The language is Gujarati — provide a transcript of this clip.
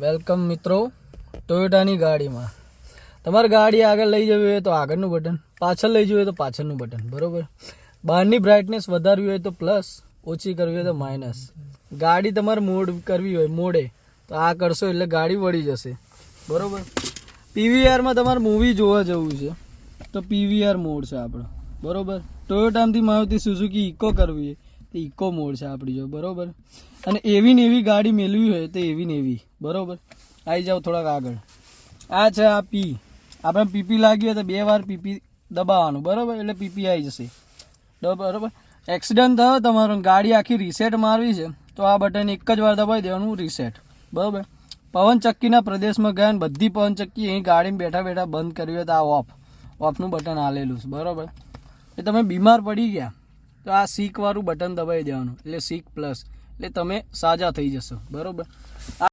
વેલકમ મિત્રો ટોયોટાની ગાડીમાં તમારે ગાડી આગળ લઈ જવી હોય તો આગળનું બટન, પાછળ લઈ જવી હોય તો પાછળનું બટન, બરોબર. બહારની બ્રાઇટનેસ વધારવી હોય તો પ્લસ, ઓછી કરવી હોય તો માઇનસ. ગાડી તમારે મોડ કરવી હોય મોડે તો આ કરશો એટલે ગાડી વળી જશે, બરોબર. પીવીઆરમાં તમારે મૂવી જોવા જવું છે તો પીવીઆર મોડ છે આપણો, બરોબર. ટોયોટામાંથી મારુતિ સુઝુકી ઇકો કરવી તો ઇકો મોડ છે આપણી જો, બરોબર. અને એવી ને એવી ગાડી મેળવી હોય તો એવી ને એવી, બરોબર. આવી જાઓ થોડાક આગળ. આ છે આ પી, આપણે પીપી લાગી હોય તો 2 વાર પીપી દબાવવાનું, બરોબર, એટલે પીપી આવી જશે, બરોબર. એક્સિડન્ટ થયો તમારો, ગાડી આખી રીસેટ મારવી છે તો આ બટન એક જ વાર દબાવી દેવાનું, રીસેટ, બરોબર. પવનચક્કીના પ્રદેશમાં ગયા ને બધી પવનચક્કી અહીં ગાડીમાં બેઠા બેઠા બંધ કરવી હોય તો આ ઓફનું બટન આલેલું છે, બરોબર. એ તમે બીમાર પડી ગયા તો આ સીકવાળું બટન દબાવી દેવાનું, એટલે સીક પ્લસ, એટલે તમે સાજા થઈ જશો, બરોબર.